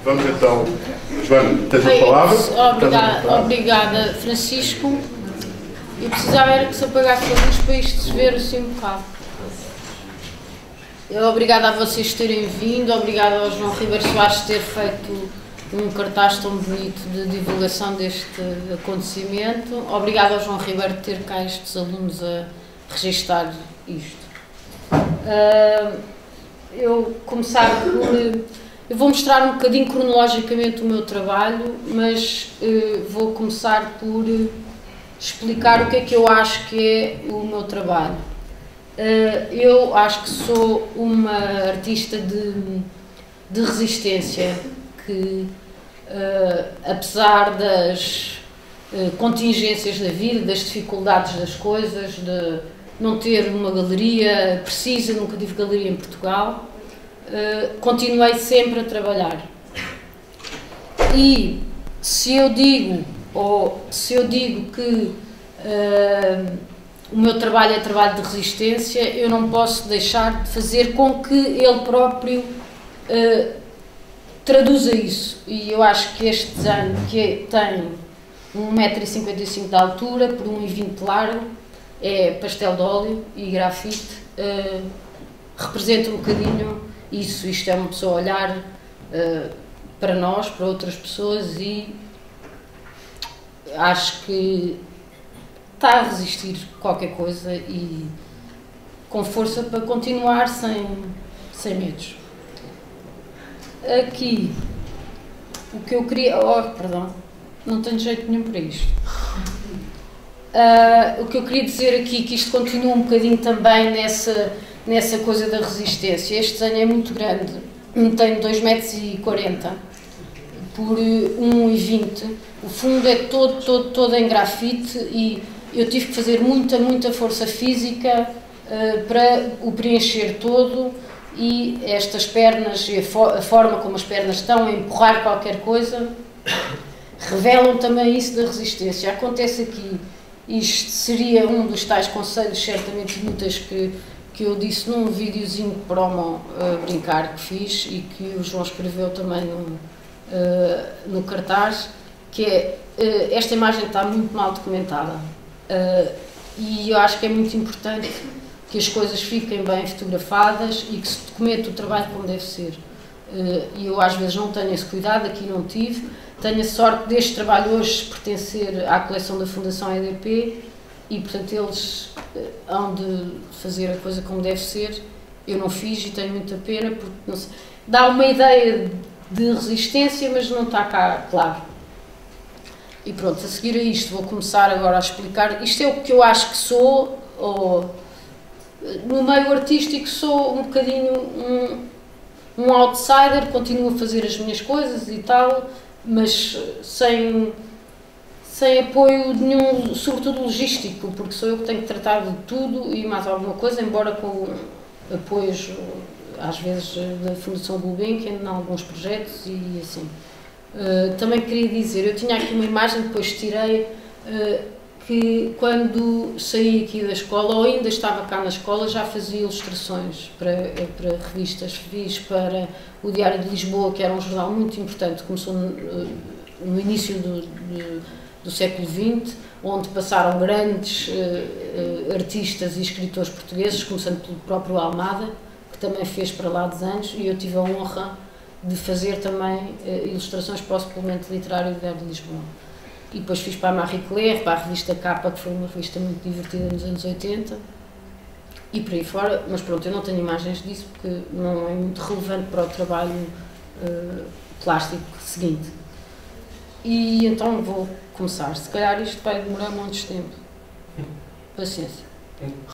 Vamos então, Joana, tens a palavra. Obrigada, Francisco. Eu precisava era que se apagasse a luz para isto se ver assim um bocado. Obrigada a vocês terem vindo, obrigada ao João Ribeiro Soares ter feito um cartaz tão bonito de divulgação deste acontecimento. Obrigada ao João Ribeiro ter cá estes alunos a registar isto. Eu vou mostrar um bocadinho cronologicamente o meu trabalho, mas vou começar por explicar o que é que eu acho que é o meu trabalho. Eu acho que sou uma artista de resistência que, apesar das contingências da vida, das dificuldades das coisas, de não ter uma galeria precisa, nunca tive galeria em Portugal, continuei sempre a trabalhar. E se eu digo que o meu trabalho é trabalho de resistência, eu não posso deixar de fazer com que ele próprio traduza isso. E eu acho que este desenho, que tem 1,55 m de altura por 1,20 m de largo, é pastel de óleo e grafite, representa um bocadinho isso. Isto é uma pessoa a olhar para nós, para outras pessoas, e acho que está a resistir qualquer coisa e com força para continuar sem medos. Aqui, o que eu queria... perdão, não tenho jeito nenhum para isto. O que eu queria dizer aqui, que isto continua um bocadinho também nessa coisa da resistência. Este desenho é muito grande, tem 2,40 m por 1,20 m. O fundo é todo em grafite e eu tive que fazer muita força física para o preencher todo, e estas pernas e a forma como as pernas estão a empurrar qualquer coisa revelam também isso da resistência. Acontece aqui, isto seria um dos tais conselhos certamente inúteis que eu disse num videozinho de promo brincar que fiz e que o João escreveu também no cartaz, que é esta imagem está muito mal documentada, e eu acho que é muito importante que as coisas fiquem bem fotografadas e que se documente o trabalho como deve ser. E eu às vezes não tenho esse cuidado, aqui não tive. Tenho a sorte deste trabalho hoje pertencer à coleção da Fundação EDP e, portanto, eles hão de fazer a coisa como deve ser. Eu não fiz e tenho muita pena, porque não sei, dá uma ideia de resistência, mas não está cá claro. E pronto, a seguir a isto vou começar agora a explicar. Isto é o que eu acho que sou, no meio artístico sou um bocadinho um outsider, continuo a fazer as minhas coisas e tal, mas sem apoio nenhum, sobretudo logístico, porque sou eu que tenho que tratar de tudo e mais alguma coisa, embora com apoios, às vezes, da Fundação Gulbenkian, em alguns projetos e assim. Também queria dizer, eu tinha aqui uma imagem, depois tirei, que quando saí aqui da escola, ou ainda estava cá na escola, já fazia ilustrações para revistas. Fiz para o Diário de Lisboa, que era um jornal muito importante, começou no início do século XX, onde passaram grandes artistas e escritores portugueses, começando pelo próprio Almada, que também fez para lá desenhos, e eu tive a honra de fazer também ilustrações para o suplemento literário do Diário de Lisboa. E depois fiz para a Marie Claire, para a revista Capa, que foi uma revista muito divertida nos anos 80, e por aí fora, mas pronto, eu não tenho imagens disso porque não é muito relevante para o trabalho plástico seguinte. E então vou começar. Se calhar isto vai demorar muito tempo. Paciência.